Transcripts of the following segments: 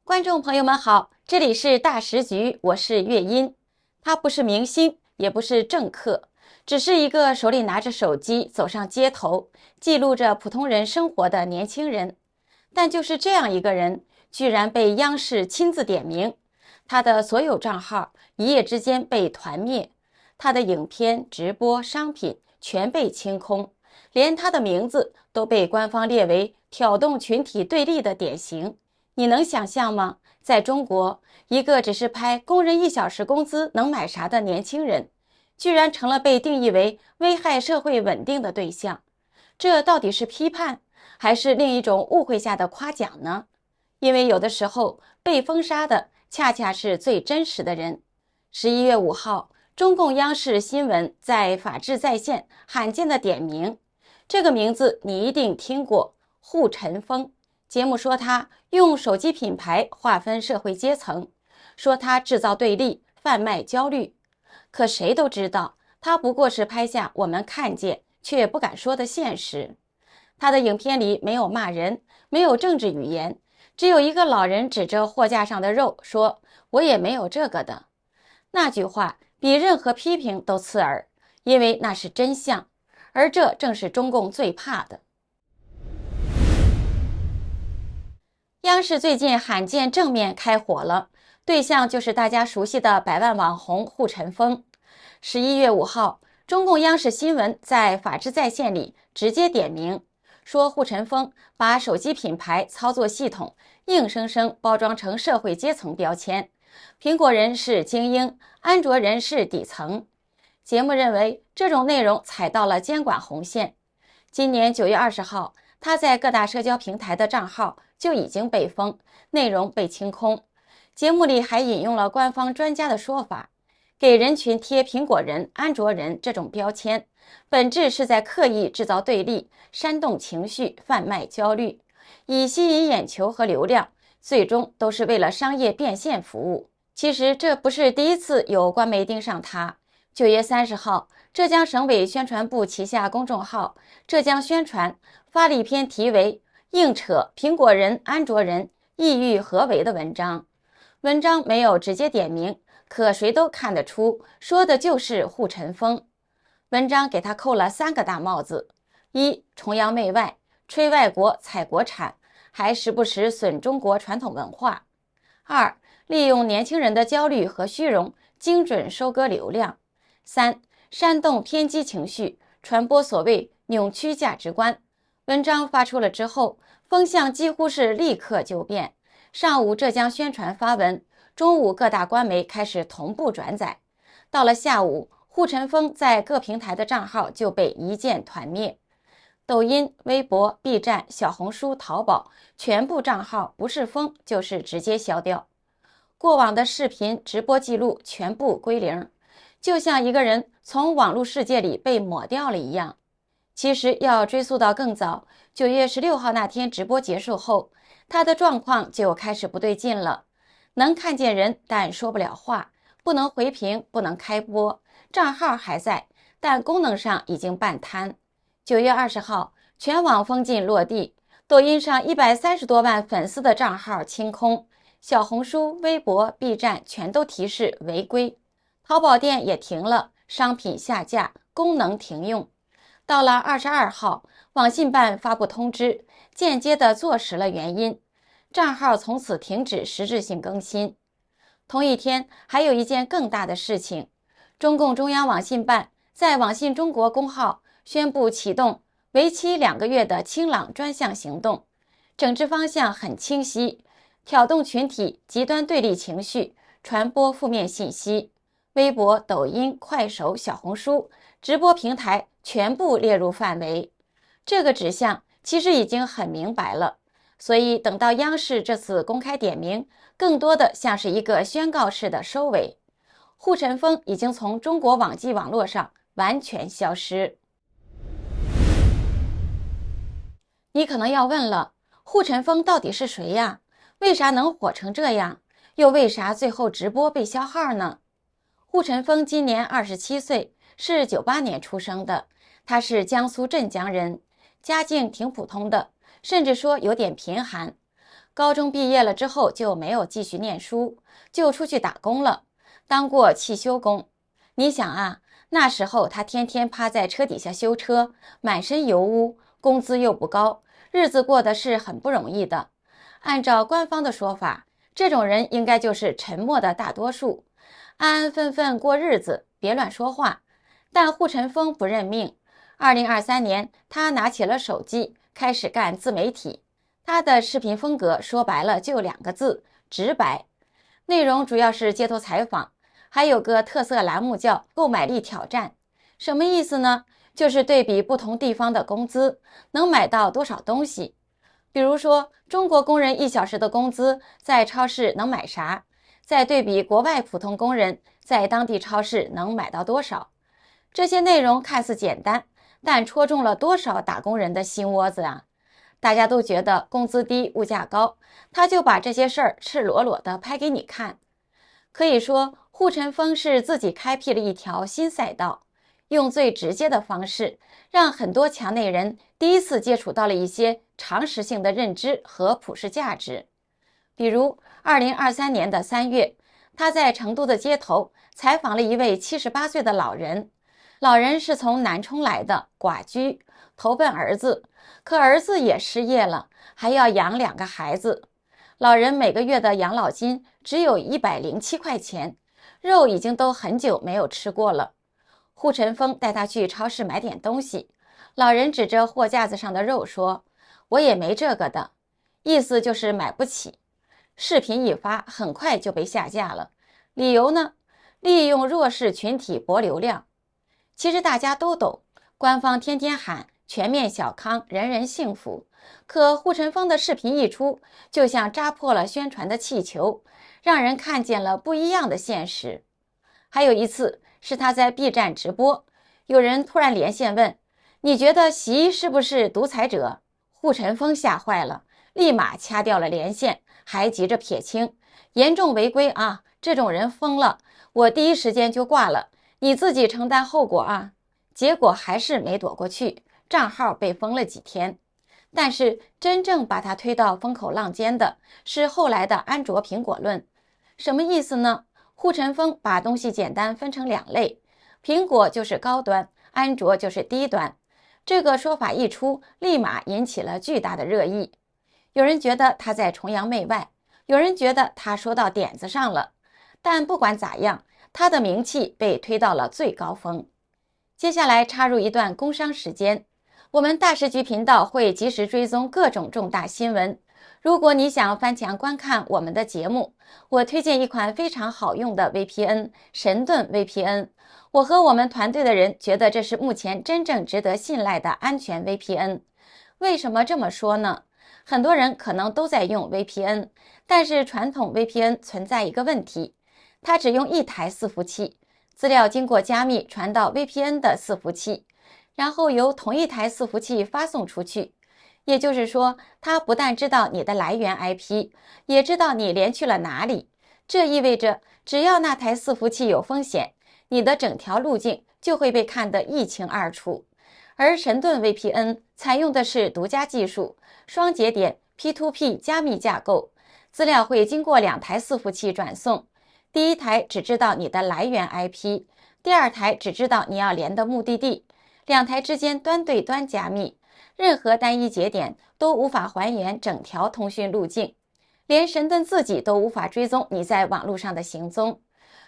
观众朋友们好，这里是大时局，我是月音。他不是明星，也不是政客，只是一个手里拿着手机走上街头，记录着普通人生活的年轻人。但就是这样一个人，居然被央视亲自点名，他的所有账号一夜之间被团灭，他的影片、直播、商品全被清空，连他的名字都被官方列为挑动群体对立的典型。你能想象吗？在中国，一个只是拍工人1小时工资能买啥的年轻人，居然成了被定义为危害社会稳定的对象。这到底是批判，还是另一种误会下的夸奖呢？因为有的时候被封杀的恰恰是最真实的人。11月5号，中共央视新闻在法治在线罕见的点名，这个名字你一定听过，护陈峰。节目说他用手机品牌划分社会阶层，说他制造对立，贩卖焦虑。可谁都知道，他不过是拍下我们看见却不敢说的现实。他的影片里没有骂人，没有政治语言，只有一个老人指着货架上的肉说：“我也没有这个的。”那句话比任何批评都刺耳，因为那是真相，而这正是中共最怕的。央视最近罕见正面开火了，对象就是大家熟悉的百万网红护陈峰。11月5号，中共央视新闻在法治在线里直接点名，说护陈峰把手机品牌操作系统硬生生包装成社会阶层标签，苹果人是精英，安卓人是底层。节目认为这种内容踩到了监管红线。今年9月20号，他在各大社交平台的账号就已经被封，内容被清空。节目里还引用了官方专家的说法，给人群贴苹果人、安卓人这种标签，本质是在刻意制造对立，煽动情绪，贩卖焦虑，以吸引眼球和流量，最终都是为了商业变现服务。其实这不是第一次有官媒盯上他。9月30号，浙江省委宣传部旗下公众号浙江宣传发了一篇题为硬扯苹果人、安卓人意欲何为的文章。文章没有直接点名，可谁都看得出说的就是护陈峰。文章给他扣了3个大帽子：一、崇洋媚外，吹外国踩国产，还时不时损中国传统文化；二、利用年轻人的焦虑和虚荣，精准收割流量；三、煽动偏激情绪，传播所谓扭曲价值观。文章发出了之后，风向几乎是立刻就变。上午浙江宣传发文，中午各大官媒开始同步转载。到了下午，护陈峰在各平台的账号就被一键团灭。抖音、微博、B 站、小红书、淘宝全部账号不是封就是直接消掉，过往的视频直播记录全部归零，就像一个人从网络世界里被抹掉了一样。其实要追溯到更早，9月16号那天直播结束后，他的状况就开始不对劲了，能看见人但说不了话，不能回屏，不能开播，账号还在，但功能上已经半瘫。9月20号，全网封禁落地，抖音上130多万粉丝的账号清空，小红书、微博、B 站全都提示违规，淘宝店也停了，商品下架，功能停用。到了22号，网信办发布通知，间接地坐实了原因，账号从此停止实质性更新。同一天，还有一件更大的事情，中共中央网信办在网信中国公号宣布启动为期2个月的清朗专项行动，整治方向很清晰，挑动群体极端对立情绪，传播负面信息。微博、抖音、快手、小红书直播平台全部列入范围。这个指向其实已经很明白了，所以等到央视这次公开点名，更多的像是一个宣告式的收尾。护陈峰已经从中国网际网络上完全消失。你可能要问了，护陈峰到底是谁呀？为啥能火成这样？又为啥最后直播被消号呢？护陈峰今年27岁，是98年出生的，他是江苏镇江人，家境挺普通的，甚至说有点贫寒。高中毕业了之后就没有继续念书，就出去打工了，当过汽修工。你想啊，那时候他天天趴在车底下修车，满身油污，工资又不高，日子过得是很不容易的。按照官方的说法，这种人应该就是沉默的大多数，安安分分过日子，别乱说话。但户晨风不认命。2023年，他拿起了手机，开始干自媒体。他的视频风格说白了就2个字：直白。内容主要是街头采访，还有个特色栏目叫购买力挑战。什么意思呢？就是对比不同地方的工资，能买到多少东西。比如说，中国工人1小时的工资在超市能买啥，再对比国外普通工人在当地超市能买到多少。这些内容看似简单，但戳中了多少打工人的心窝子啊！大家都觉得工资低、物价高，他就把这些事儿赤裸裸地拍给你看。可以说，户晨风是自己开辟了一条新赛道，用最直接的方式，让很多墙内人第一次接触到了一些常识性的认知和普世价值。比如2023年的3月，他在成都的街头采访了一位78岁的老人。老人是从南充来的，寡居，投奔儿子，可儿子也失业了，还要养2个孩子。老人每个月的养老金只有107块钱，肉已经都很久没有吃过了。户晨风带他去超市买点东西，老人指着货架子上的肉说：“我也没这个的。”意思就是买不起。视频一发，很快就被下架了。理由呢？利用弱势群体博流量。其实大家都懂，官方天天喊全面小康，人人幸福，可户晨风的视频一出，就像扎破了宣传的气球，让人看见了不一样的现实。还有一次是他在 B 站直播，有人突然连线问：“你觉得习是不是独裁者？”户晨风吓坏了，立马掐掉了连线，还急着撇清：“严重违规啊，这种人疯了，我第一时间就挂了。你自己承担后果啊！”结果还是没躲过去，账号被封了几天。但是真正把他推到风口浪尖的是后来的安卓苹果论。什么意思呢？户晨风把东西简单分成2类，苹果就是高端，安卓就是低端。这个说法一出，立马引起了巨大的热议。有人觉得他在崇洋媚外，有人觉得他说到点子上了。但不管咋样，他的名气被推到了最高峰。接下来插入一段工商时间，我们大时局频道会及时追踪各种重大新闻。如果你想翻墙观看我们的节目，我推荐一款非常好用的 VPN， 神盾 VPN。我和我们团队的人觉得这是目前真正值得信赖的安全 VPN。为什么这么说呢？很多人可能都在用 VPN， 但是传统 VPN 存在一个问题，它只用1台伺服器，资料经过加密传到 VPN 的伺服器，然后由同一台伺服器发送出去。也就是说，它不但知道你的来源 IP， 也知道你连去了哪里。这意味着，只要那台伺服器有风险，你的整条路径就会被看得一清二楚。而神盾 VPN 采用的是独家技术，双节点 P2P 加密架构，资料会经过2台伺服器转送。第一台只知道你的来源 IP， 第二台只知道你要连的目的地，2台之间端对端加密，任何单一节点都无法还原整条通讯路径，连神盾自己都无法追踪你在网络上的行踪。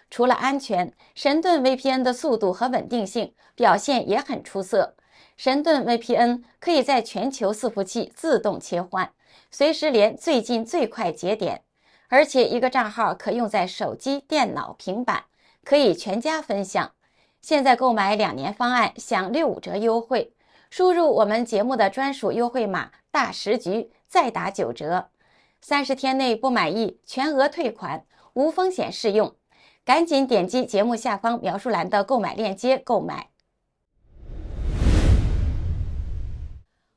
除了安全，神盾 VPN 的速度和稳定性表现也很出色。神盾 VPN 可以在全球伺服器自动切换，随时连最近最快节点。而且一个账号可用在手机、电脑、平板，可以全家分享。现在购买2年方案享65折优惠，输入我们节目的专属优惠码大时局，再打9折。30天内不满意全额退款，无风险试用。赶紧点击节目下方描述栏的购买链接购买。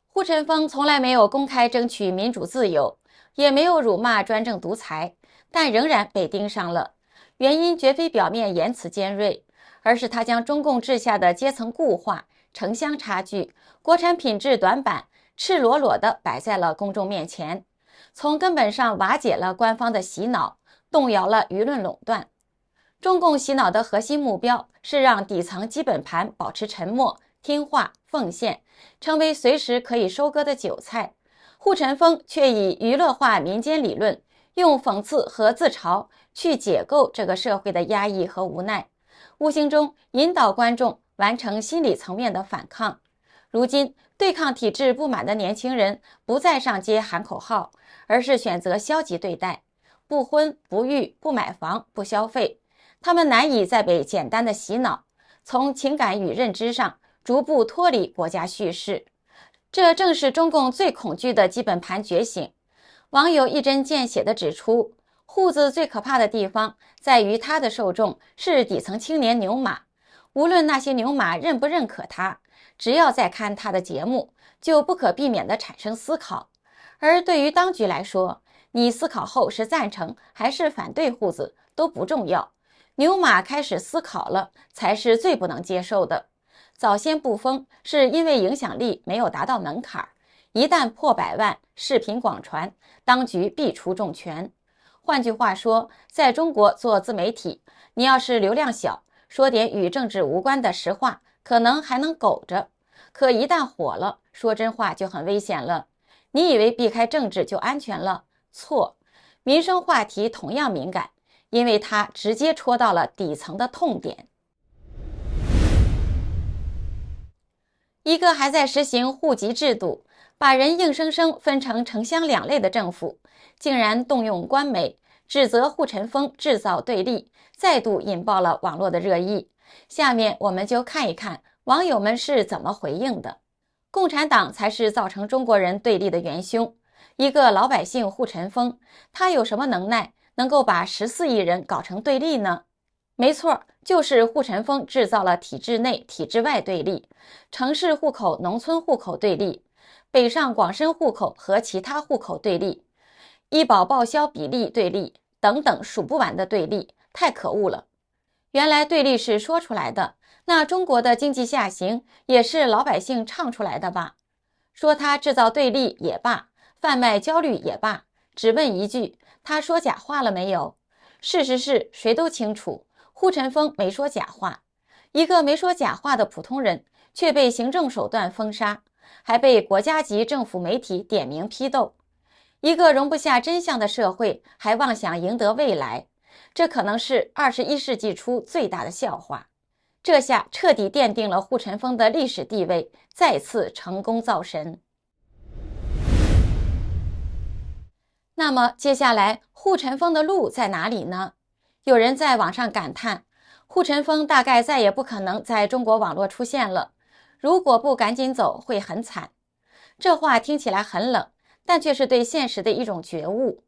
户晨风从来没有公开争取民主自由，也没有辱骂专政独裁，但仍然被盯上了。原因绝非表面言辞尖锐，而是他将中共治下的阶层固化、城乡差距、国产品质短板赤裸裸地摆在了公众面前。从根本上瓦解了官方的洗脑，动摇了舆论垄断。中共洗脑的核心目标是让底层基本盘保持沉默、听话、奉献，成为随时可以收割的韭菜。护城风却以娱乐化民间理论，用讽刺和自嘲去解构这个社会的压抑和无奈，无形中引导观众完成心理层面的反抗。如今，对抗体制不满的年轻人不再上街喊口号，而是选择消极对待，不婚不育不买房不消费。他们难以再被简单的洗脑，从情感与认知上逐步脱离国家叙事。这正是中共最恐惧的基本盘觉醒。网友一针见血地指出，户子最可怕的地方在于他的受众是底层青年牛马，无论那些牛马认不认可他，只要在看他的节目，就不可避免地产生思考。而对于当局来说，你思考后是赞成还是反对户子都不重要，牛马开始思考了才是最不能接受的。早先不封是因为影响力没有达到门槛，一旦破百万，视频广传，当局必出重拳。换句话说，在中国做自媒体，你要是流量小，说点与政治无关的实话，可能还能苟着，可一旦火了，说真话就很危险了。你以为避开政治就安全了？错，民生话题同样敏感，因为它直接戳到了底层的痛点。一个还在实行户籍制度，把人硬生生分成城乡两类的政府，竟然动用官媒指责护城风制造对立，再度引爆了网络的热议。下面我们就看一看网友们是怎么回应的。共产党才是造成中国人对立的元凶，一个老百姓护城风，他有什么能耐能够把14亿人搞成对立呢？没错，就是护城风制造了体制内体制外对立，城市户口农村户口对立，北上广深户口和其他户口对立，医保报销比例对立等等数不完的对立，太可恶了。原来对立是说出来的，那中国的经济下行也是老百姓唱出来的吧？说他制造对立也罢，贩卖焦虑也罢，只问一句，他说假话了没有？事实是谁都清楚，护城风没说假话，一个没说假话的普通人却被行政手段封杀，还被国家级政府媒体点名批斗。一个容不下真相的社会还妄想赢得未来，这可能是21世纪初最大的笑话。这下彻底奠定了护城风的历史地位，再次成功造神。那么接下来护城风的路在哪里呢？有人在网上感叹，护城风大概再也不可能在中国网络出现了，如果不赶紧走会很惨。这话听起来很冷，但却是对现实的一种觉悟。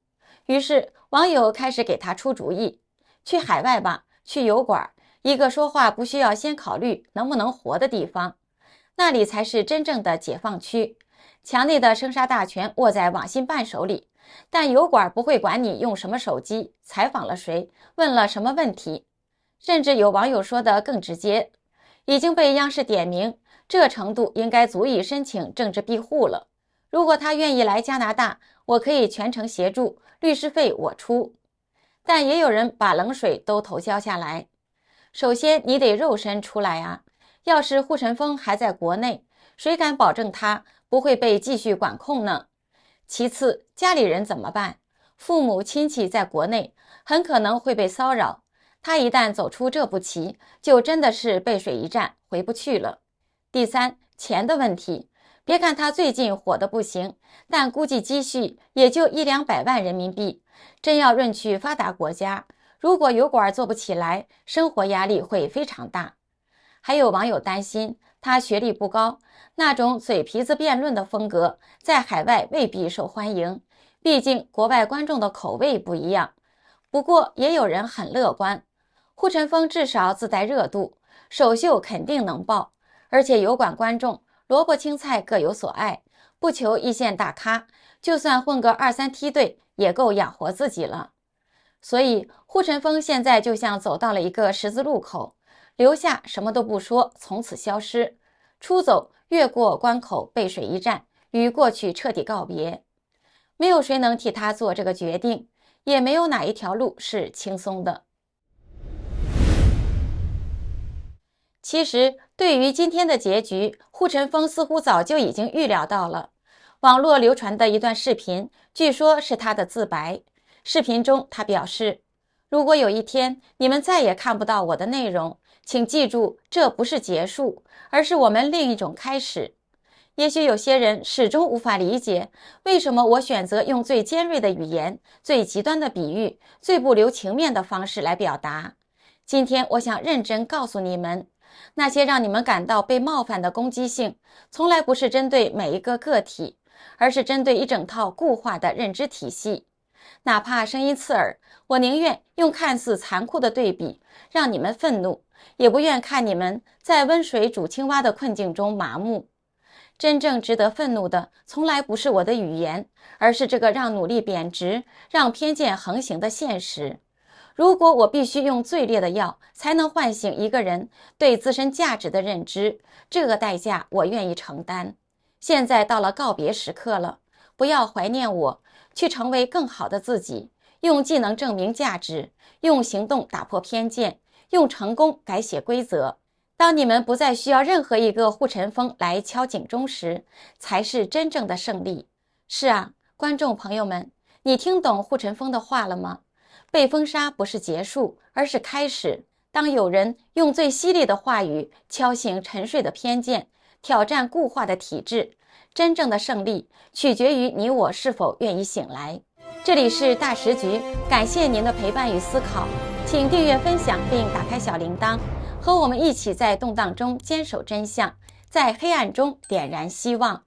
于是网友开始给他出主意，去海外吧，去油管，一个说话不需要先考虑能不能活的地方，那里才是真正的解放区。墙内的生杀大权握在网信办手里，但油管不会管你用什么手机，采访了谁，问了什么问题。甚至有网友说的更直接，已经被央视点名，这程度应该足以申请政治庇护了。如果他愿意来加拿大，我可以全程协助，律师费我出。但也有人把冷水都投浇下来。首先你得肉身出来啊，要是护城风还在国内，谁敢保证他不会被继续管控呢？其次，家里人怎么办？父母亲戚在国内很可能会被骚扰，他一旦走出这步棋，就真的是背水一战，回不去了。第三，钱的问题，别看他最近火得不行，但估计积蓄也就100-200万人民币，真要润去发达国家，如果油管做不起来，生活压力会非常大。还有网友担心他学历不高，那种嘴皮子辩论的风格在海外未必受欢迎，毕竟国外观众的口味不一样。不过也有人很乐观，护城风至少自带热度，首秀肯定能爆，而且油管观众萝卜青菜各有所爱，不求一线大咖，就算混个2-3梯队也够养活自己了。所以护城风现在就像走到了一个十字路口，留下什么都不说，从此消失；出走越过关口，背水一战，与过去彻底告别。没有谁能替他做这个决定，也没有哪一条路是轻松的。其实，对于今天的结局，护城风似乎早就已经预料到了。网络流传的一段视频，据说是他的自白。视频中，他表示：“如果有一天你们再也看不到我的内容，请记住，这不是结束，而是我们另一种开始。”也许有些人始终无法理解，为什么我选择用最尖锐的语言、最极端的比喻、最不留情面的方式来表达。今天，我想认真告诉你们，那些让你们感到被冒犯的攻击性，从来不是针对每一个个体，而是针对一整套固化的认知体系。哪怕声音刺耳，我宁愿用看似残酷的对比让你们愤怒，也不愿看你们在温水煮青蛙的困境中麻木。真正值得愤怒的，从来不是我的语言，而是这个让努力贬值、让偏见横行的现实。如果我必须用最烈的药才能唤醒一个人对自身价值的认知，这个代价我愿意承担。现在到了告别时刻了，不要怀念我，去成为更好的自己，用技能证明价值，用行动打破偏见，用成功改写规则。当你们不再需要任何一个护城风来敲警钟时，才是真正的胜利。是啊，观众朋友们，你听懂护城风的话了吗？被封杀不是结束，而是开始。当有人用最犀利的话语敲醒沉睡的偏见，挑战固化的体制，真正的胜利取决于你我是否愿意醒来。这里是大时局，感谢您的陪伴与思考，请订阅分享并打开小铃铛，和我们一起在动荡中坚守真相，在黑暗中点燃希望。